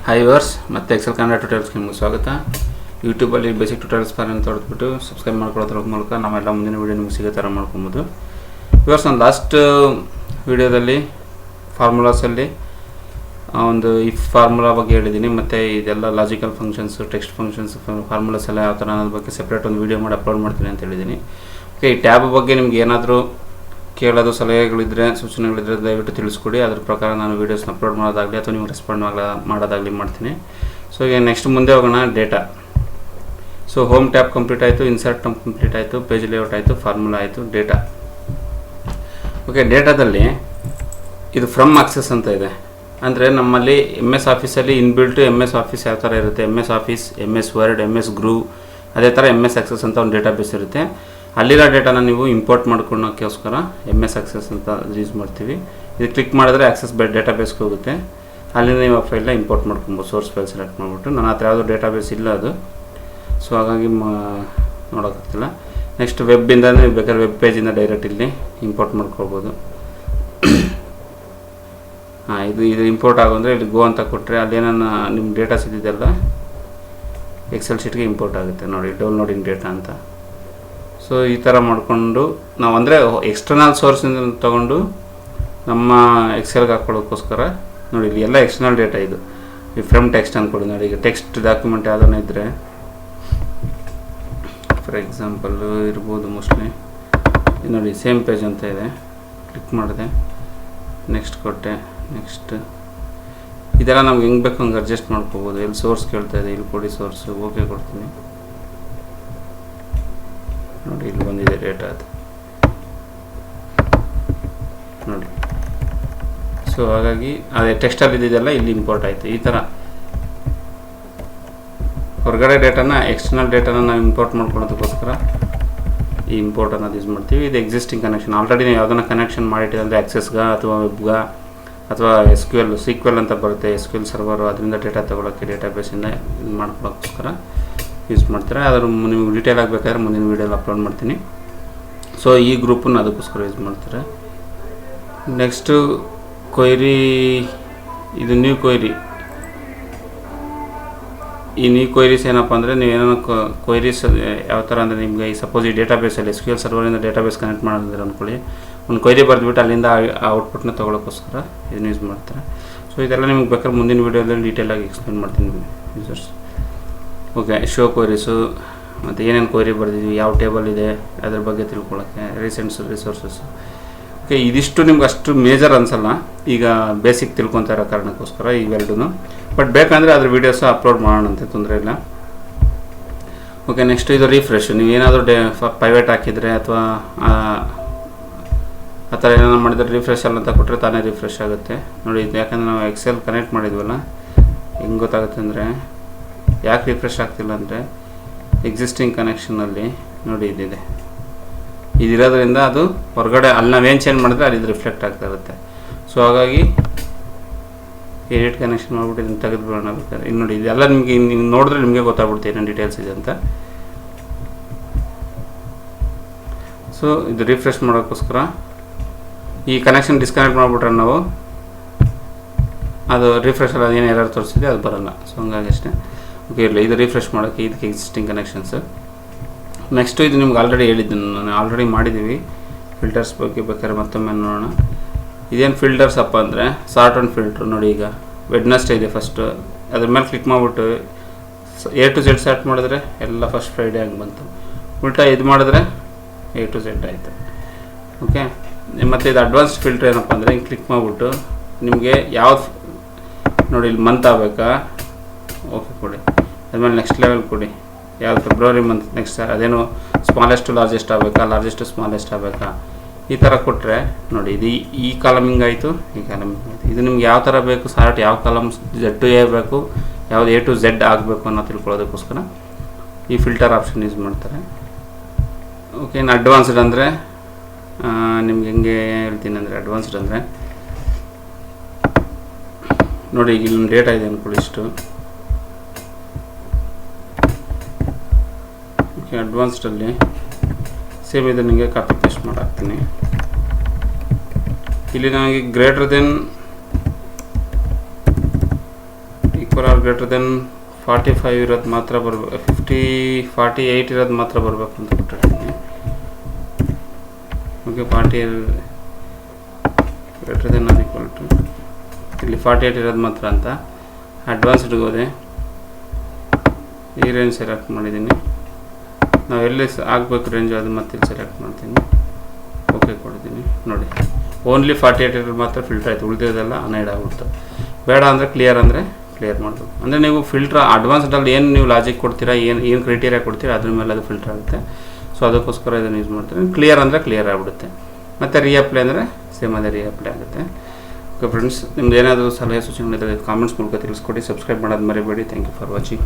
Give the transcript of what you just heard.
Hi verse ಮತ್ತು Excel Kannada ಟ್ಯೂಟೋರಿಯಲ್ಸ್ಗೆ ನಿಮಗೆ ಸ್ವಾಗತ. ಯೂಟ್ಯೂಬಲ್ಲಿ ಬೇಸಿಕ್ ಟ್ಯೂಟೋರಿಯಲ್ಸ್ ಫಾರ್ ಅಂತ ಹೊಡೆದ್ಬಿಟ್ಟು ಸಬ್ಸ್ಕ್ರೈಬ್ ಮಾಡ್ಕೊಳ್ಳೋದ್ರ ಮೂಲಕ ನಮ್ಮೆಲ್ಲ ಮುಂದಿನ ವೀಡಿಯೋ ನಿಮಗೆ ಸಿಗೋ ಥರ ಮಾಡ್ಕೊಬೋದು. ಇವರ್ಸ್ ನಾನು ಲಾಸ್ಟ್ ವೀಡಿಯೋದಲ್ಲಿ ಫಾರ್ಮುಲಾಸಲ್ಲಿ ಒಂದು ಇಫ್ ಫಾರ್ಮುಲಾ ಬಗ್ಗೆ ಹೇಳಿದ್ದೀನಿ, ಮತ್ತು ಇದೆಲ್ಲ logical functions, text functions, formulas ಎಲ್ಲ ಯಾವ ಥರ ಅನ್ನೋದ್ರ ಬಗ್ಗೆ ಸಪ್ರೇಟ್ ಒಂದು ವೀಡಿಯೋ ಮಾಡಿ ಅಪ್ಲೋಡ್ ಮಾಡ್ತೀನಿ ಅಂತ ಹೇಳಿದ್ದೀನಿ. ಓಕೆ, ಈ ಟ್ಯಾಬ್ ಬಗ್ಗೆ ನಿಮ್ಗೆ ಏನಾದರೂ ಕೇಳೋದು, ಸಲಹೆಗಳಿದ್ದರೆ, ಸೂಚನೆಗಳಿದ್ದರೆ ದಯವಿಟ್ಟು ತಿಳಿಸ್ಕೊಡಿ. ಅದ್ರ ಪ್ರಕಾರ ನಾನು ವೀಡಿಯೋಸ್ನ ಅಪ್ಲೋಡ್ ಮಾಡೋದಾಗಲಿ ಅಥವಾ ನೀವು ರೆಸ್ಪಾಂಡ್ ಮಾಡೋದಾಗಲಿ ಮಾಡ್ತೀನಿ. ಸೊ ಈಗ ನೆಕ್ಸ್ಟ್ ಮುಂದೆ ಹೋಗೋಣ. Data. So home tab complete ಆಯಿತು, ಇನ್ಸರ್ಟ್ ಕಂಪ್ಲೀಟ್ ಆಯಿತು, ಪೇಜ್ ಲೇಔಟ್ ಆಯಿತು, ಫಾರ್ಮುಲಾ ಆಯಿತು, ಡೇಟಾ. ಓಕೆ, ಡೇಟಾದಲ್ಲಿ ಇದು ಫ್ರಮ್ ಆಕ್ಸೆಸ್ ಅಂತ ಇದೆ. ಅಂದರೆ ನಮ್ಮಲ್ಲಿ ಎಮ್ ಎಸ್ ಆಫೀಸಲ್ಲಿ ಇನ್ಬಿಲ್ಟು ಎಮ್ ಎಸ್ ಆಫೀಸ್ ಯಾವ ಥರ ಇರುತ್ತೆ, M S office, M S word, M S ಗ್ರೂ, ಅದೇ ಥರ ಎಮ್ ಎಸ್ ಆಕ್ಸೆಸ್ ಅಂತ ಒಂದು ಡೇಟಾಬೇಸ್ ಇರುತ್ತೆ. ಅಲ್ಲಿರೋ ಡೇಟಾನ ನೀವು ಇಂಪೋರ್ಟ್ ಮಾಡ್ಕೊಳ್ಳೋಕ್ಕೋಸ್ಕರ ಎಮ್ ಎಸ್ ಆಕ್ಸೆಸ್ ಅಂತ ಯೂಸ್ ಮಾಡ್ತೀವಿ. ಇದು ಕ್ಲಿಕ್ ಮಾಡಿದ್ರೆ ಆಕ್ಸೆಸ್ ಡೇಟಾಬೇಸ್ಗೆ ಹೋಗುತ್ತೆ. ಅಲ್ಲಿಂದ ನೀವು ಆ ಫೈಲ್ನ ಇಂಪೋರ್ಟ್ ಮಾಡ್ಕೊಬೋದು. ಸೋರ್ಸ್ ಫೈಲ್ ಸೆಲೆಕ್ಟ್ ಮಾಡಿಬಿಟ್ಟು. ನನ್ನ ಹತ್ರ ಯಾವುದೋ ಡೇಟಾಬೇಸ್ ಇಲ್ಲ ಅದು, ಸೊ ಹಾಗಾಗಿ ನೋಡೋಕ್ಕಾಗ್ತಿಲ್ಲ. ನೆಕ್ಸ್ಟ್ ವೆಬ್ಬಿಂದ ನೀವು ಬೇಕಾದ್ರೆ ವೆಬ್ ಪೇಜಿಂದ ಡೈರೆಕ್ಟ್ ಇಲ್ಲಿ ಇಂಪೋರ್ಟ್ ಮಾಡ್ಕೊಳ್ಬೋದು. ಇದು ಇಂಪೋರ್ಟ್ ಆಗೋಂದರೆ ಇಲ್ಲಿ ಗೋ ಅಂತ ಕೊಟ್ಟರೆ ಅಲ್ಲೇನ ನಿಮ್ಮ ಡೇಟಾಸ್ ಇದ್ದಿದ್ದೆಲ್ಲ ಎಕ್ಸೆಲ್ ಶೀಟ್ಗೆ ಇಂಪೋರ್ಟ್ ಆಗುತ್ತೆ. ನೋಡಿ, ಡೌನ್ಲೋಡಿಂಗ್ ಡೇಟಾ ಅಂತ. ಸೊ ಈ ಥರ ಮಾಡಿಕೊಂಡು ನಾವು ಅಂದರೆ ಎಕ್ಸ್ಟರ್ನಲ್ ಸೋರ್ಸಿಂದ ತೊಗೊಂಡು ನಮ್ಮ ಎಕ್ಸೆಲ್ಗೆ ಹಾಕ್ಕೊಳ್ಳೋಕ್ಕೋಸ್ಕರ ನೋಡಿ, ಇಲ್ಲಿ ಎಲ್ಲ ಎಕ್ಸ್ಟರ್ನಲ್ ಡೇಟಾ ಇದು. ಈ ಫ್ರಮ್ ಟೆಕ್ಸ್ಟ್ ಅಂದ್ಕೊಡಿ. ನೋಡಿ, ಈಗ ಟೆಕ್ಸ್ಟ್ ಡಾಕ್ಯುಮೆಂಟ್ ಯಾವುದನ್ನ ಇದ್ದರೆ, ಫಾರ್ ಎಕ್ಸಾಂಪಲ್ಲು ಇರ್ಬೋದು ಮೋಸ್ಟ್ಲಿ. ನೋಡಿ, ಸೇಮ್ ಪೇಜ್ ಅಂತ ಇದೆ. ಕ್ಲಿಕ್ ಮಾಡಿದೆ, ನೆಕ್ಸ್ಟ್ ಕೊಟ್ಟೆ, ನೆಕ್ಸ್ಟ್. ಇದೆಲ್ಲ ನಮ್ಗೆ ಹೆಂಗೆ ಬೇಕು ಹಂಗೆ ಅಡ್ಜಸ್ಟ್ ಮಾಡ್ಕೋಬೋದು. ಇಲ್ಲಿ ಸೋರ್ಸ್ ಕೇಳ್ತಾ ಇದೆ, ಇಲ್ಲಿ ಕೊಡಿ ಸೋರ್ಸು, ಓಕೆ ಕೊಡ್ತೀನಿ. ನೋಡಿ, ಇಲ್ಲಿ ಬಂದಿದೆ ಡೇಟಾ ಅದು ನೋಡಿ. ಸೊ ಹಾಗಾಗಿ ಅದೇ ಟೆಕ್ಸ್ಟಲ್ಲಿ ಇದ್ದಿದ್ದೆಲ್ಲ ಇಲ್ಲಿ ಇಂಪೋರ್ಟ್ ಆಯಿತು. ಈ ಥರ ಹೊರಗಡೆ ಡೇಟಾನ, ಎಕ್ಸ್ಟರ್ನಲ್ ಡೇಟಾನ ನಾವು ಇಂಪೋರ್ಟ್ ಮಾಡ್ಕೊಳ್ಳೋದಕ್ಕೋಸ್ಕರ ಈ ಇಂಪೋರ್ಟ್ ಅನ್ನೋದು ಯೂಸ್ ಮಾಡ್ತೀವಿ. ಇದು ಎಕ್ಸಿಸ್ಟಿಂಗ್ ಕನೆಕ್ಷನ್. ಆಲ್ರೆಡಿ ನೀವು ಯಾವುದನ್ನ ಕನೆಕ್ಷನ್ ಮಾಡಿಟ್ಟಿದೆ ಅಂದರೆ ಆಕ್ಸೆಸ್ಗೆ ಅಥವಾ ವೆಬ್ಗೆ ಅಥವಾ SQL ಅಂತ ಬರುತ್ತೆ, SQL ಸರ್ವರು, ಅದರಿಂದ ಡೇಟಾ ತೊಗೊಳಕ್ಕೆ ಡೇಟಾಬೇಸಿಂದ ಇದು ಮಾಡ್ಕೊಳ್ಳೋಕ್ಕೋಸ್ಕರ ಯೂಸ್ ಮಾಡ್ತಾರೆ. ಅದರ ನಿಮ್ಗೆ ಡೀಟೇಲ್ ಆಗಬೇಕಾದ್ರೆ ಮುಂದಿನ ವೀಡಿಯೋಲಿ ಅಪ್ಲೋಡ್ ಮಾಡ್ತೀನಿ. ಸೊ ಈ ಗ್ರೂಪನ್ನು ಅದಕ್ಕೋಸ್ಕರ ಯೂಸ್ ಮಾಡ್ತಾರೆ. ನೆಕ್ಸ್ಟು ಕೊಯ್ರಿ. ಇದು ನ್ಯೂ ಕೊಯ್ರಿ. ಈ ನ್ಯೂ ಕೊಯ್ರೀಸ್ ಏನಪ್ಪ ಅಂದರೆ, ನೀವೇನೋ ಕೊಯ್ರೀಸ್ ಯಾವ ಥರ ಅಂದರೆ, ನಿಮಗೆ ಸಪೋಸ್ ಈ ಡೇಟಾಬೇಸಲ್ಲಿ SQL ಸರ್ವರಿಂದ ಡೇಟಾಬೇಸ್ ಕನೆಕ್ಟ್ ಮಾಡಿದ್ರೆ ಅಂದ್ಕೊಳ್ಳಿ, ಒಂದು ಕೊಯ್ರಿ ಬರೆದ್ಬಿಟ್ಟು ಅಲ್ಲಿಂದ ಔಟ್ಪುಟ್ನ ತೊಗೊಳಕ್ಕೋಸ್ಕರ ಇದನ್ನು ಯೂಸ್ ಮಾಡ್ತಾರೆ. ಸೊ ಇದೆಲ್ಲ ನಿಮ್ಗೆ ಬೇಕಾದ್ರೆ ಮುಂದಿನ ವೀಡಿಯೋದಲ್ಲಿ ಡೀಟೇಲಾಗಿ ಎಕ್ಸ್ಪ್ಲೇನ್ ಮಾಡ್ತೀನಿ ಯೂಸರ್ಸ್. ಓಕೆ, ಶೋ ಕೊಯ್ರೀಸು ಮತ್ತು ಏನೇನು ಕೊಯ್ರಿ ಬರೆದಿದ್ವಿ, ಯಾವ ಟೇಬಲ್ ಇದೆ ಅದ್ರ ಬಗ್ಗೆ ತಿಳ್ಕೊಳ್ಳೋಕ್ಕೆ, ರೀಸೆಂಟ್ಸ್, ರಿಸೋರ್ಸಸ್. ಓಕೆ, ಇದಿಷ್ಟು ನಿಮ್ಗೆ ಅಷ್ಟು ಮೇಜರ್ ಅನಿಸಲ್ಲ ಈಗ ಬೇಸಿಕ್ ತಿಳ್ಕೊತಾ ಇರೋ ಕಾರಣಕ್ಕೋಸ್ಕರ ಇವೆರಡೂ. ಬಟ್ ಬೇಕಂದರೆ ಅದ್ರ ವೀಡಿಯೋಸ್ ಅಪ್ಲೋಡ್ ಮಾಡೋಣಂತೆ, ತೊಂದರೆ ಇಲ್ಲ. ಓಕೆ, ನೆಕ್ಸ್ಟ್ ಇದು ರಿಫ್ರೆಶ್. ನೀವು ಏನಾದರೂ ಪ್ರೈವೇಟ್ ಹಾಕಿದರೆ ಅಥವಾ ಆ ಥರ ಏನಾದ್ರು ಮಾಡಿದರೆ ರಿಫ್ರೆಶ್ ಅಲ್ಲ ಅಂತ ಕೊಟ್ಟರೆ ತಾನೇ ರಿಫ್ರೆಶ್ ಆಗುತ್ತೆ. ನೋಡಿ, ಇದು ಯಾಕಂದರೆ ನಾವು ಎಕ್ಸೆಲ್ ಕನೆಕ್ಟ್ ಮಾಡಿದ್ವಲ್ಲ, ಹೆಂಗೆ ಗೊತ್ತಾಗುತ್ತೆ ಅಂದರೆ, ಯಾಕೆ ರಿಫ್ರೆಶ್ ಆಗ್ತಿಲ್ಲ ಅಂದರೆ, ಎಕ್ಸಿಸ್ಟಿಂಗ್ ಕನೆಕ್ಷನಲ್ಲಿ ನೋಡಿ ಇದಿದೆ. ಇದಿರೋದ್ರಿಂದ ಅದು ಹೊರಗಡೆ ಅಲ್ಲಿ ನಾವೇನು ಚೇಂಜ್ ಮಾಡಿದ್ರೆ ಅಲ್ಲಿ ಇದು ರಿಫ್ಲೆಕ್ಟ್ ಆಗ್ತಾ ಇರುತ್ತೆ. ಸೊ ಹಾಗಾಗಿ ಎಡಿಟ್ ಕನೆಕ್ಷನ್ ಮಾಡಿಬಿಟ್ಟು ಇದನ್ನು ತೆಗೆದುಬಿಡೋಣ ಬೇಕಾದ್ರೆ. ಇನ್ನು ನೋಡಿ, ಇದೆಲ್ಲ ನಿಮಗೆ ನೋಡಿದ್ರೆ ನಿಮಗೆ ಗೊತ್ತಾಗ್ಬಿಡುತ್ತೆ ಏನೇನು ಡೀಟೇಲ್ಸ್ ಇದೆ ಅಂತ. ಸೊ ಇದು ರಿಫ್ರೆಶ್ ಮಾಡೋಕ್ಕೋಸ್ಕರ ಈ ಕನೆಕ್ಷನ್ ಡಿಸ್ಕನೆಕ್ಟ್ ಮಾಡಿಬಿಟ್ರೆ ನಾವು ಅದು ರಿಫ್ರೆಶ್ ಎಲ್ಲ ಏನು ಎರರ್ ತೋರಿಸಿದೆ ಅದು ಬರೋಲ್ಲ. ಸೊ ಹಂಗಾಗಿ ಅಷ್ಟೇ. ಓಕೆ, ಇರಲಿ. ಇದು ರಿಫ್ರೆಶ್ ಮಾಡೋಕ್ಕೆ ಇದಕ್ಕೆ ಎಕ್ಸಿಸ್ಟಿಂಗ್ ಕನೆಕ್ಷನ್ಸ್. ನೆಕ್ಸ್ಟು ಇದು ನಿಮ್ಗೆ ಆಲ್ರೆಡಿ ಹೇಳಿದ್ದೀನಿ, ನಾನು ಆಲ್ರೆಡಿ ಮಾಡಿದ್ದೀವಿ. ಫಿಲ್ಟರ್ಸ್ ಬಗ್ಗೆ ಬೇಕಾದ್ರೆ ಮತ್ತೊಮ್ಮೆ ನೋಡೋಣ. ಇದೇನು ಫಿಲ್ಟರ್ಸ್ ಅಪ್ಪ ಅಂದರೆ, ಸಾರ್ಟ್ ಆ್ಯಂಡ್ ಫಿಲ್ಟ್ರು. ನೋಡಿ, ಈಗ ವೆಡ್ನೆಸ್ಡೇ ಇದೆ ಫಸ್ಟು, ಅದ್ರ ಮೇಲೆ ಕ್ಲಿಕ್ ಮಾಡಿಬಿಟ್ಟು A to Z ಸೆಲೆಕ್ಟ್ ಮಾಡಿದ್ರೆ ಎಲ್ಲ ಫಸ್ಟ್ ಫ್ರೈಡೇ ಹಂಗೆ ಬಂತು. ಉಲ್ಟಾ ಇದು ಮಾಡಿದ್ರೆ A to Z ಆಯಿತು. ಓಕೆ, ಮತ್ತು ಇದು ಅಡ್ವಾನ್ಸ್ಡ್ ಫಿಲ್ಟ್ರ್ ಏನಪ್ಪ ಅಂದರೆ, ಹಿಂಗೆ ಕ್ಲಿಕ್ ಮಾಡಿಬಿಟ್ಟು ನಿಮಗೆ ಯಾವ್ದು ನೋಡಿ, ಇಲ್ಲಿ ಮಂತ್ ಆಗಬೇಕಾ, ಓಕೆ ಕೊಡಿ. ಅದ್ಮೇಲೆ ನೆಕ್ಸ್ಟ್ ಲೆವೆಲ್ ಕೊಡಿ, ಯಾವ್ದು ಫೆಬ್ರವರಿ ಮಂತ್. ನೆಕ್ಸ್ಟ್ ಅದೇನು ಸ್ಮಾಲೆಸ್ಟ್ ಟು ಲಾರ್ಜೆಸ್ಟ್ ಆಗಬೇಕಾ, ಲಾರ್ಜೆಸ್ಟ್ ಟು ಸ್ಮಾಲೆಸ್ಟ್ ಆಗಬೇಕಾ, ಈ ಥರ ಕೊಟ್ಟರೆ ನೋಡಿ, ಇದು ಈ ಕಾಲಮಿಂಗ್ ಆಯಿತು, ಈ ಕಾಲಮಿಂಗ್ ಆಯಿತು. ಇದು ನಿಮ್ಗೆ ಯಾವ ಥರ ಬೇಕು, ಸಾರ್ಟ್ ಯಾವ ಕಾಲಮ್ಸ್ Z to A ಬೇಕು, ಯಾವ್ದು A to Z ಆಗಬೇಕು ಅನ್ನೋ ತಿಳ್ಕೊಳ್ಳೋದಕ್ಕೋಸ್ಕರ ಈ ಫಿಲ್ಟರ್ ಆಪ್ಷನ್ ಯೂಸ್ ಮಾಡ್ತಾರೆ. ಓಕೆ, ಇನ್ನು ಅಡ್ವಾನ್ಸ್ಡ್ ಅಂದರೆ ನಿಮ್ಗೆ ಹೆಂಗೆ ಹೇಳ್ತೀನಿ ಅಂದರೆ, ಅಡ್ವಾನ್ಸ್ಡ್ ಅಂದರೆ ನೋಡಿ, ಈಗ ಇಲ್ಲಿ ಡೇಟಾ ಇದೆ ಅಂದ್ಕೊಳ್ಳಿ ಇಷ್ಟು. ಓಕೆ, ಅಡ್ವಾನ್ಸ್ಡಲ್ಲಿ ಸೇಮ್ ಇದು ನಿಮಗೆ ಕಾಪಿ ಪೇಸ್ಟ್ ಮಾಡಾಕ್ತೀನಿ. ಇಲ್ಲಿ ನನಗೆ greater than equal or greater than 45 ಇರೋದು ಮಾತ್ರ ಬರಬೇಕು, 48 ಇರೋದು ಮಾತ್ರ ಬರಬೇಕು ಅಂತ ಕೊಟ್ಟಿರ್ತೀನಿ. Okay, 40 greater than or equal to ಇಲ್ಲಿ 48 ಇರೋದು ಮಾತ್ರ ಅಂತ ಅಡ್ವಾನ್ಸ್ಡ್ಗೆ ಹೋದೆ. ಈ ರೇಂಜ್ ಸೆಲೆಕ್ಟ್ ಮಾಡಿದ್ದೀನಿ. ನಾವು ಎಲ್ಲಿ ಆಗಬೇಕು ರೇಂಜು ಅದು ಮತ್ತೆ ಇಲ್ಲಿ ಸೆಲೆಕ್ಟ್ ಮಾಡ್ತೀನಿ. ಓಕೆ ಕೊಡ್ತೀನಿ. ನೋಡಿ, ಓನ್ಲಿ 48 ಇರೋದು ಮಾತ್ರ ಫಿಲ್ಟರ್ ಆಯಿತು, ಉಳಿದಿರೋದೆಲ್ಲ ಅನೈಡ್ ಆಗ್ಬಿಡ್ತು. ಬೇಡ ಅಂದರೆ ಕ್ಲಿಯರ್ ಅಂದರೆ ಕ್ಲಿಯರ್ ಮಾಡಬೇಕು. ಅಂದರೆ ನೀವು ಫಿಲ್ಟ್ರ್ ಅಡ್ವಾನ್ಸ್ಡಲ್ಲಿ ಏನು ನೀವು ಲಾಜಿಕ್ ಕೊಡ್ತೀರಾ, ಏನು ಕ್ರೈಟೀರಿಯಾ ಕೊಡ್ತೀರಾ ಅದ್ರ ಮೇಲೆ ಅದು ಫಿಲ್ಟರ್ ಆಗುತ್ತೆ. ಸೊ ಅದಕ್ಕೋಸ್ಕರ ಇದನ್ನು ಯೂಸ್ ಮಾಡ್ತೀನಿ. ಕ್ಲಿಯರ್ ಅಂದರೆ ಕ್ಲಿಯರ್ ಆಗಿಬಿಡುತ್ತೆ. ಮತ್ತು ರೀಅಪ್ಲೈ ಅಂದರೆ ಸೇಮ್ ಅದೇ ರೀಅಪ್ಲೈ ಆಗುತ್ತೆ. ಓಕೆ ಫ್ರೆಂಡ್ಸ್, ನಿಮ್ದು ಏನಾದರೂ ಸಲಹೆ ಸೂಚನೆಗಳಿದ್ದರೆ ಕಾಮೆಂಟ್ಸ್ ಮೂಲಕ ತಿಳಿಸ್ಕೊಡಿ. ಸಬ್ಸ್ಕ್ರೈಬ್ ಮಾಡೋದು ಮರಿಬೇಡಿ. Thank you for watching.